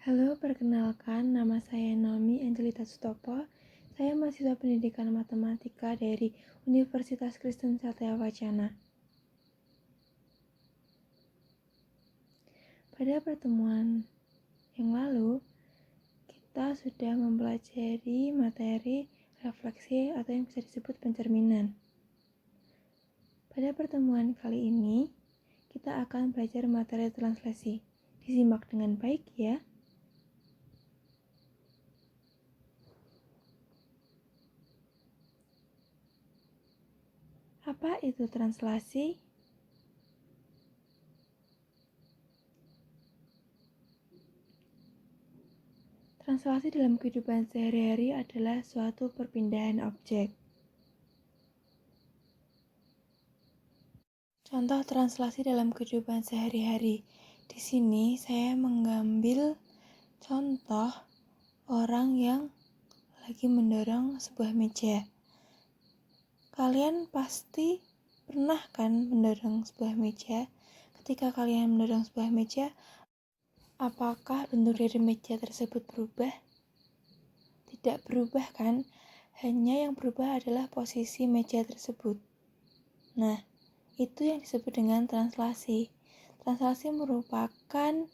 Halo, perkenalkan, nama saya Naomi Angelita Sutopo. Saya mahasiswa pendidikan matematika dari Universitas Kristen Satya Wacana. Pada pertemuan yang lalu, kita sudah mempelajari materi refleksi atau yang bisa disebut pencerminan. Pada pertemuan kali ini, kita akan belajar materi translasi. Disimak dengan baik ya. Apa itu translasi? Translasi dalam kehidupan sehari-hari adalah suatu perpindahan objek. Contoh translasi dalam kehidupan sehari-hari. Di sini saya mengambil contoh orang yang lagi mendorong sebuah meja. Kalian pasti pernah kan mendorong sebuah meja? Ketika kalian mendorong sebuah meja, apakah bentuk dari meja tersebut berubah? Tidak berubah kan? Hanya yang berubah adalah posisi meja tersebut. Nah, itu yang disebut dengan translasi. Translasi merupakan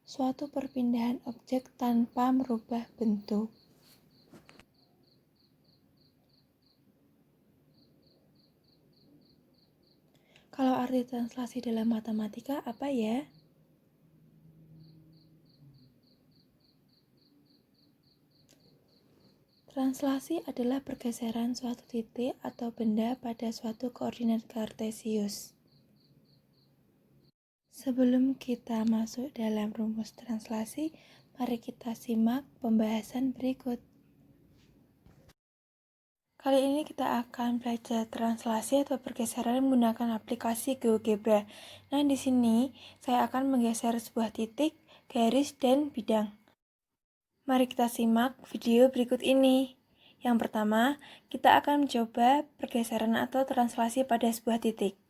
suatu perpindahan objek tanpa merubah bentuk. Kalau arti translasi dalam matematika apa ya? Translasi adalah pergeseran suatu titik atau benda pada suatu koordinat kartesius. Sebelum kita masuk dalam rumus translasi, mari kita simak pembahasan berikut. Kali ini kita akan belajar translasi atau pergeseran menggunakan aplikasi GeoGebra. Nah, di sini saya akan menggeser sebuah titik, garis, dan bidang. Mari kita simak video berikut ini. Yang pertama, kita akan mencoba pergeseran atau translasi pada sebuah titik.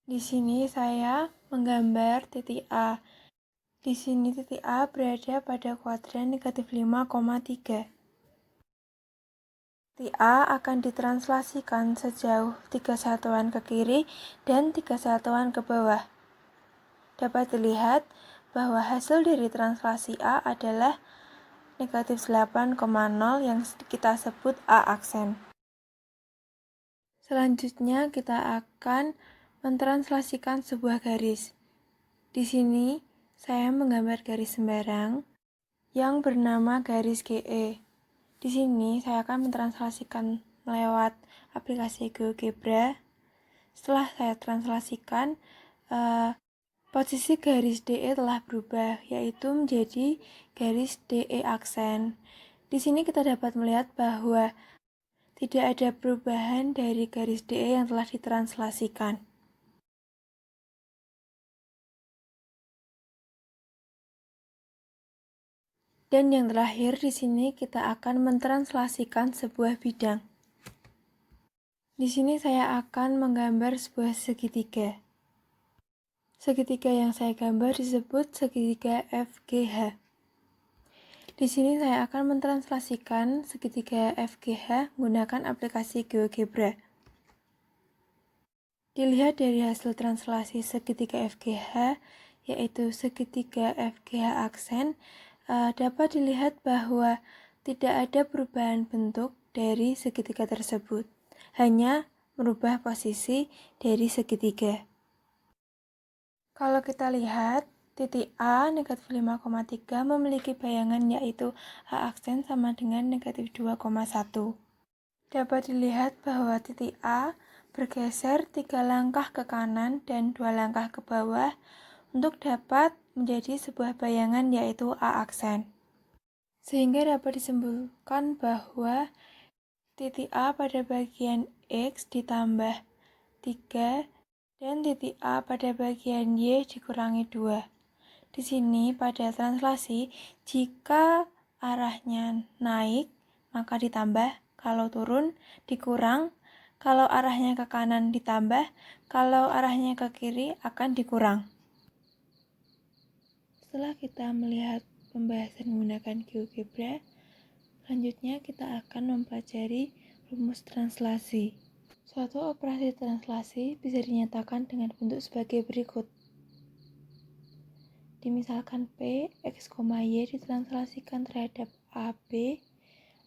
Di sini saya menggambar titik A. Di sini titik A berada pada kuadran negatif 5,3. Titik A akan ditranslasikan sejauh 3 satuan ke kiri dan 3 satuan ke bawah. Dapat dilihat bahwa hasil dari translasi A adalah negatif 8,0 yang kita sebut A aksen. Selanjutnya kita akan mentranslasikan sebuah garis. Di sini saya menggambar garis sembarang yang bernama garis GE. Di sini saya akan mentranslasikan lewat aplikasi GeoGebra. Setelah saya translasikan, posisi garis DE telah berubah, yaitu menjadi garis DE aksen. Di sini kita dapat melihat bahwa tidak ada perubahan dari garis DE yang telah ditranslasikan. Dan yang terakhir di sini kita akan mentranslasikan sebuah bidang. Di sini saya akan menggambar sebuah segitiga. Segitiga yang saya gambar disebut segitiga FGH. Di sini saya akan mentranslasikan segitiga FGH menggunakan aplikasi GeoGebra. Dilihat dari hasil translasi segitiga FGH, yaitu segitiga FGH aksen, dapat dilihat bahwa tidak ada perubahan bentuk dari segitiga tersebut, hanya merubah posisi dari segitiga. Kalau kita lihat, titik A negatif 5,3 memiliki bayangan yaitu A aksen sama dengan negatif 2,1. Dapat dilihat bahwa titik A bergeser 3 langkah ke kanan dan 2 langkah ke bawah untuk dapat menjadi sebuah bayangan yaitu A aksen. Sehingga dapat disimpulkan bahwa titik A pada bagian X ditambah 3 dan titik A pada bagian Y dikurangi 2. Di sini pada translasi, jika arahnya naik, maka ditambah, kalau turun, dikurang, kalau arahnya ke kanan ditambah, kalau arahnya ke kiri akan dikurang. Setelah kita melihat pembahasan menggunakan GeoGebra, selanjutnya kita akan mempelajari rumus translasi. Suatu operasi translasi bisa dinyatakan dengan bentuk sebagai berikut. Dimisalkan P, X, Y ditranslasikan terhadap AB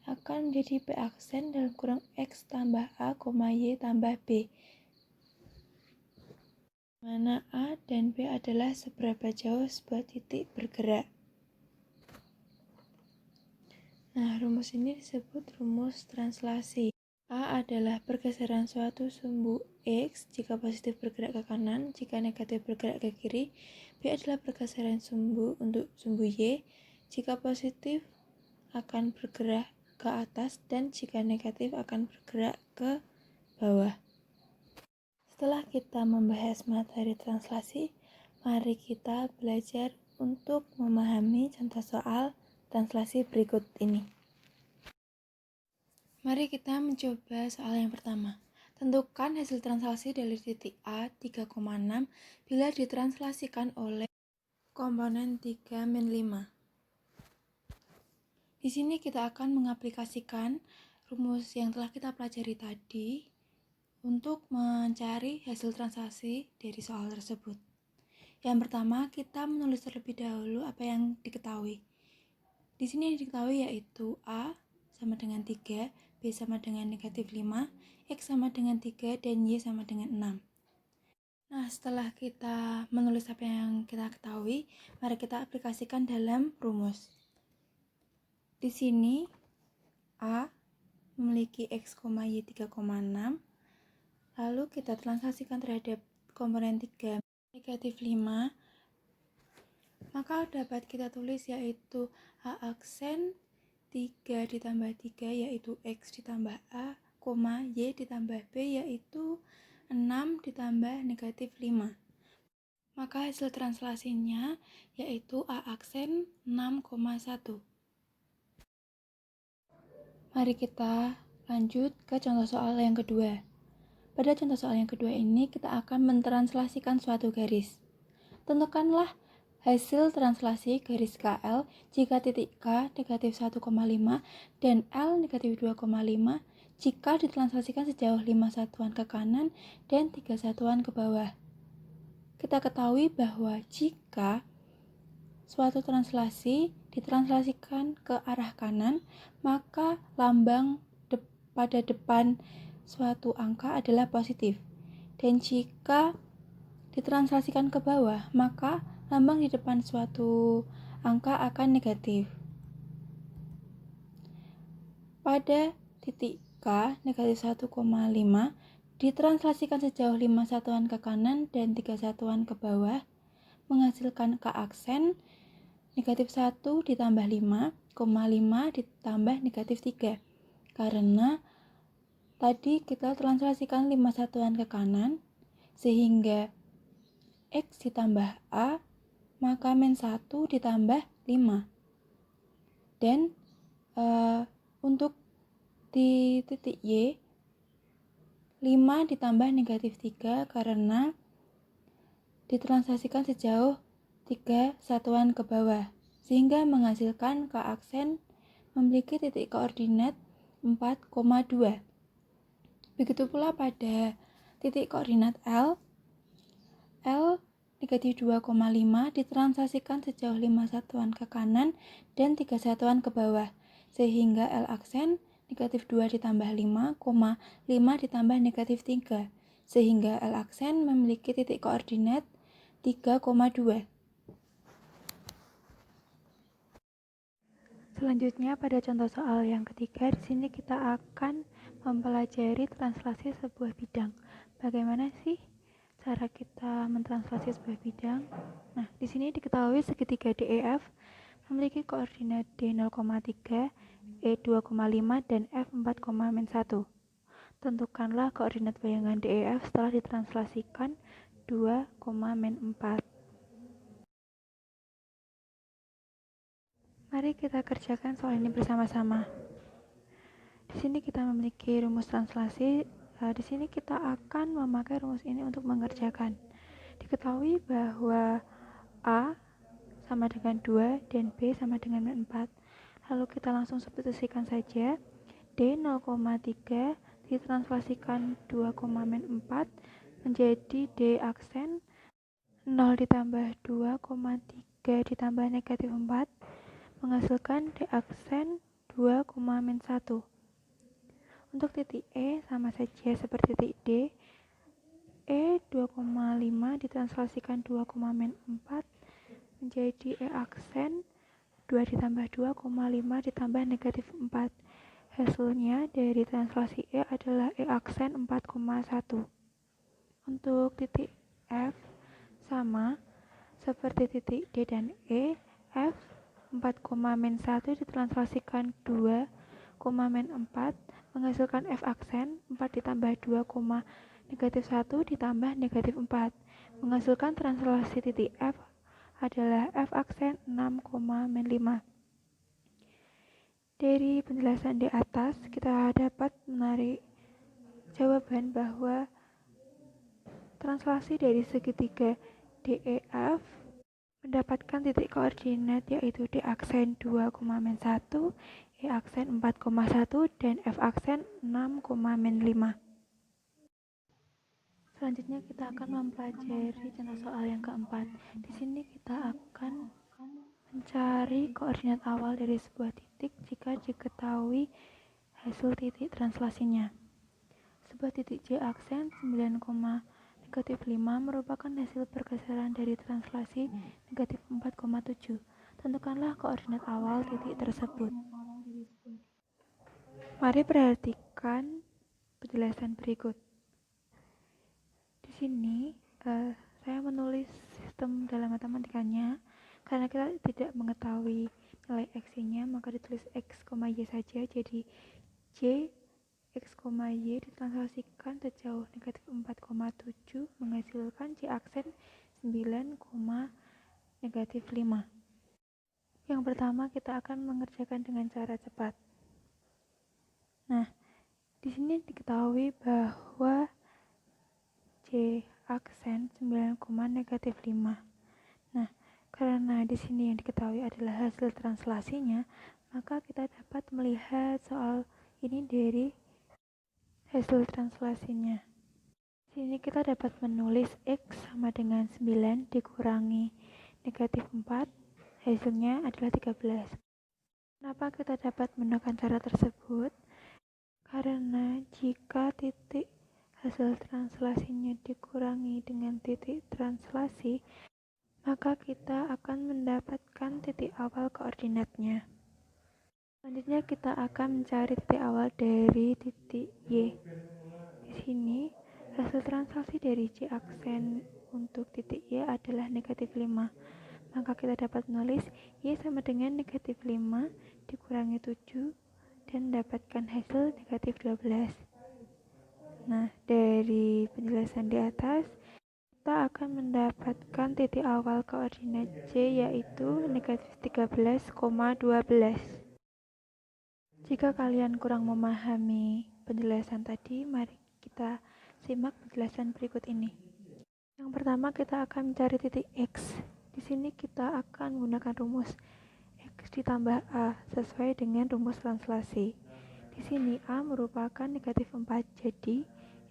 akan menjadi P aksen dalam kurung X tambah A, Y tambah B. Mana A dan B adalah seberapa jauh sebuah titik bergerak. Nah, rumus ini disebut rumus translasi. A adalah pergeseran suatu sumbu X jika positif bergerak ke kanan, jika negatif bergerak ke kiri. B adalah pergeseran sumbu untuk sumbu Y, jika positif akan bergerak ke atas dan jika negatif akan bergerak ke bawah. Setelah kita membahas materi translasi, mari kita belajar untuk memahami contoh soal translasi berikut ini. Mari kita mencoba soal yang pertama. Tentukan hasil translasi dari titik A 3,6 bila ditranslasikan oleh komponen 3-5. Di sini kita akan mengaplikasikan rumus yang telah kita pelajari tadi untuk mencari hasil translasi dari soal tersebut. Yang pertama, kita menulis terlebih dahulu apa yang diketahui. Di sini yang diketahui yaitu A sama dengan 3, B sama dengan negatif 5, X sama dengan 3, dan Y sama dengan 6. Nah, setelah kita menulis apa yang kita ketahui, mari kita aplikasikan dalam rumus. Di sini, A memiliki X, Y 3,6, lalu kita translasikan terhadap komponen 3, negatif 5, maka dapat kita tulis yaitu A aksen 3 ditambah 3 yaitu X ditambah A, Y ditambah B yaitu 6 ditambah negatif 5. Maka hasil translasinya yaitu A aksen 6,1. Mari kita lanjut ke contoh soal yang kedua. Pada contoh soal yang kedua ini kita akan mentranslasikan suatu garis. Tentukanlah hasil translasi garis KL jika titik K negatif 1,5 dan L negatif 2,5 jika ditranslasikan sejauh 5 satuan ke kanan dan 3 satuan ke bawah. Kita ketahui bahwa jika suatu translasi ditranslasikan ke arah kanan, maka lambang pada depan suatu angka adalah positif. Dan jika ditranslasikan ke bawah, maka lambang di depan suatu angka akan negatif. Pada titik K negatif 1,5 ditranslasikan sejauh 5 satuan ke kanan dan 3 satuan ke bawah, menghasilkan K aksen negatif 1 ditambah 5,5 ditambah negatif 3. Karena tadi kita translasikan 5 satuan ke kanan, sehingga X ditambah A, maka min 1 ditambah 5. Dan untuk di titik Y, 5 ditambah negatif 3 karena ditranslasikan sejauh 3 satuan ke bawah, sehingga menghasilkan K aksen memiliki titik koordinat 4,2. Begitu pula pada titik koordinat L negatif 2,5 ditranslasikan sejauh 5 satuan ke kanan dan 3 satuan ke bawah, sehingga L aksen negatif 2 ditambah 5, 5 ditambah negatif 3, sehingga L aksen memiliki titik koordinat 3,2. Selanjutnya pada contoh soal yang ketiga, di sini kita akan mempelajari translasi sebuah bidang. Bagaimana sih cara kita mentranslasi sebuah bidang? Nah, di sini diketahui segitiga DEF memiliki koordinat D 0,3, E 2,5 dan F 4,-1. Tentukanlah koordinat bayangan DEF setelah ditranslasikan 2,-4. Mari kita kerjakan soal ini bersama-sama. Di sini kita memiliki rumus translasi. Di sini kita akan memakai rumus ini untuk mengerjakan. Diketahui bahwa A sama dengan 2 dan B sama dengan 4. Lalu kita langsung substitusikan saja. D 0,3 ditranslasikan 2,4 menjadi D aksen 0 ditambah 2,3 ditambah negatif 4 menghasilkan D aksen 2,-1. Untuk titik E sama saja seperti titik D. E 2,5 ditranslasikan 2,-4 menjadi E aksen 2 ditambah 2,5 ditambah negatif 4. Hasilnya dari translasi E adalah E aksen 4,1. Untuk titik F sama seperti titik D dan E. F 4,-1 ditranslasikan 2,-4 menghasilkan F aksen 4 ditambah 2, negatif 1 ditambah negatif 4 menghasilkan translasi titik F adalah F aksen 6,-5. Dari penjelasan di atas kita dapat menarik jawaban bahwa translasi dari segitiga DEF mendapatkan titik koordinat yaitu D aksen 2,-1, E aksen 4,1 dan F aksen 6,-5. Selanjutnya kita akan mempelajari contoh soal yang keempat. Di sini kita akan mencari koordinat awal dari sebuah titik jika diketahui hasil titik translasinya. Sebuah titik J aksen 9, negatif 5 merupakan hasil pergeseran dari translasi negatif 4,7. Tentukanlah koordinat awal titik tersebut. Mari perhatikan penjelasan berikut. Di sini saya menulis sistem dalam matematikanya karena kita tidak mengetahui nilai x-nya, maka ditulis x, y saja. Jadi J X, Y ditranslasikan sejauh negatif 4,7 menghasilkan J aksen 9, negatif 5. Yang pertama kita akan mengerjakan dengan cara cepat. Nah, di sini diketahui bahwa J aksen 9, negatif 5. Nah, karena di sini yang diketahui adalah hasil translasinya, maka kita dapat melihat soal ini dari hasil translasinya. Di sini kita dapat menulis X sama dengan 9 dikurangi negatif 4, hasilnya adalah 13. Kenapa kita dapat menemukan cara tersebut? Karena jika titik hasil translasinya dikurangi dengan titik translasi, maka kita akan mendapatkan titik awal koordinatnya. Selanjutnya kita akan mencari titik awal dari titik Y. Di sini hasil translasi dari J aksen untuk titik Y adalah negatif 5. Maka kita dapat menulis Y sama dengan negatif 5 dikurangi 7 dan mendapatkan hasil negatif 12. Nah, dari penjelasan di atas kita akan mendapatkan titik awal koordinat J yaitu negatif 13,12. Jika kalian kurang memahami penjelasan tadi, mari kita simak penjelasan berikut ini. Yang pertama kita akan mencari titik X. Di sini kita akan menggunakan rumus X ditambah A sesuai dengan rumus translasi. Di sini A merupakan negatif 4, jadi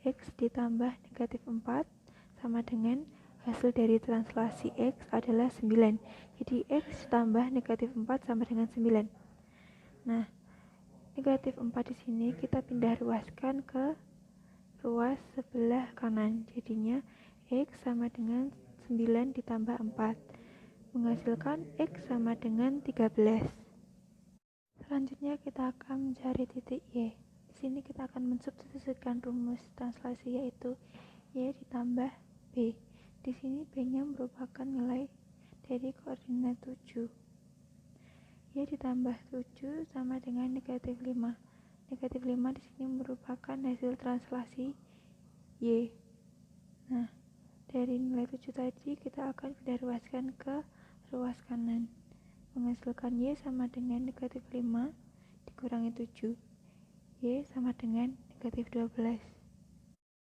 X ditambah negatif 4 sama dengan hasil dari translasi X adalah 9. Jadi X ditambah negatif 4 sama dengan 9. Nah, negatif 4 di sini kita pindah ruaskan ke ruas sebelah kanan. Jadinya X sama dengan 9 ditambah 4 menghasilkan X sama dengan 13. Selanjutnya kita akan mencari titik Y. Di sini kita akan mensubstitusikan rumus translasi yaitu Y ditambah B. Di sini B-nya merupakan nilai dari koordinat 7. Y ditambah 7 sama dengan negatif 5. Negatif 5 di sini merupakan hasil translasi Y. Nah, dari nilai 7 tadi kita akan pindah ruaskan ke ruas kanan. menghasilkan Y sama dengan negatif 5 dikurangi 7. Y sama dengan negatif 12.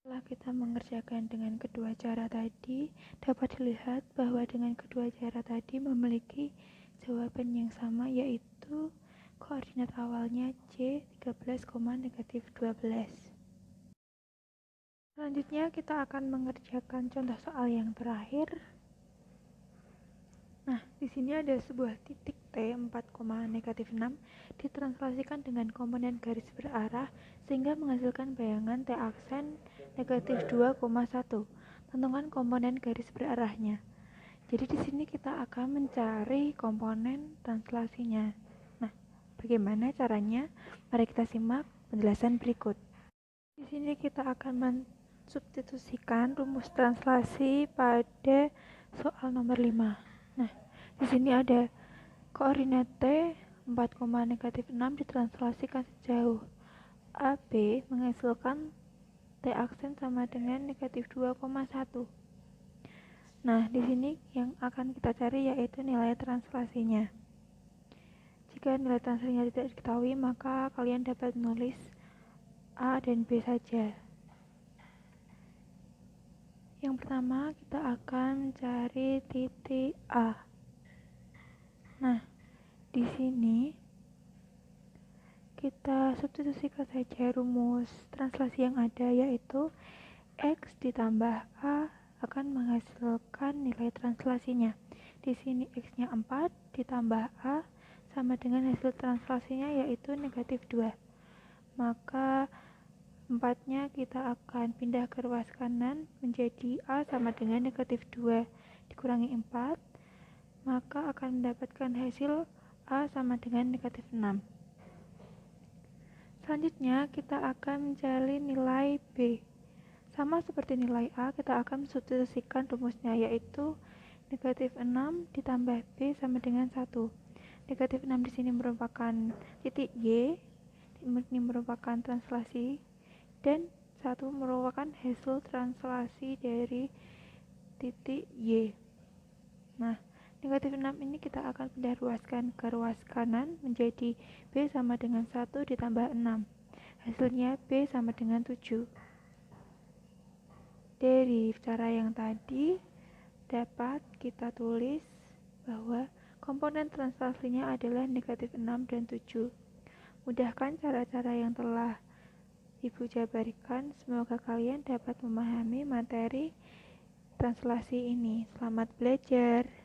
Setelah kita mengerjakan dengan kedua cara tadi, dapat dilihat bahwa dengan kedua cara tadi memiliki jawaban yang sama, yaitu koordinat awalnya C 13, negatif 12. Selanjutnya kita akan mengerjakan contoh soal yang terakhir. Nah, di sini ada sebuah titik T 4, negatif 6 ditranslasikan dengan komponen garis berarah sehingga menghasilkan bayangan T aksen negatif 2, 1. Tentukan komponen garis berarahnya. Jadi di sini kita akan mencari komponen translasinya. Nah, bagaimana caranya? Mari kita simak penjelasan berikut. Di sini kita akan mensubstitusikan rumus translasi pada soal nomor 5. Nah, di sini ada koordinat T 4, negatif 6 ditranslasikan sejauh AB menghasilkan T aksen sama dengan negatif 2, 1. Nah, di sini yang akan kita cari yaitu nilai translasinya. Jika nilai translasinya tidak diketahui, maka kalian dapat menulis A dan B saja. Yang pertama, kita akan mencari titik A. Nah, di sini kita substitusikan saja rumus translasi yang ada, yaitu X ditambah A akan menghasilkan nilai translasinya. Di sini X-nya 4 ditambah A sama dengan hasil translasinya yaitu negatif 2. Maka 4-nya kita akan pindah ke ruas kanan menjadi A sama dengan negatif 2 dikurangi 4. Maka akan mendapatkan hasil A sama dengan negatif 6. Selanjutnya kita akan mencari nilai B. Sama seperti nilai A, kita akan substitusikan rumusnya, yaitu negatif 6 ditambah B sama dengan 1. Negatif 6 di sini merupakan titik Y, ini merupakan translasi, dan 1 merupakan hasil translasi dari titik Y. Nah, negatif 6 ini kita akan pindah ruaskan ke ruas kanan menjadi B sama dengan 1 ditambah 6. Hasilnya B sama dengan 7. Dari cara yang tadi dapat kita tulis bahwa komponen translasinya adalah negatif 6 dan 7. Mudahkan cara-cara yang telah Ibu jabarkan. Semoga kalian dapat memahami materi translasi ini. Selamat belajar.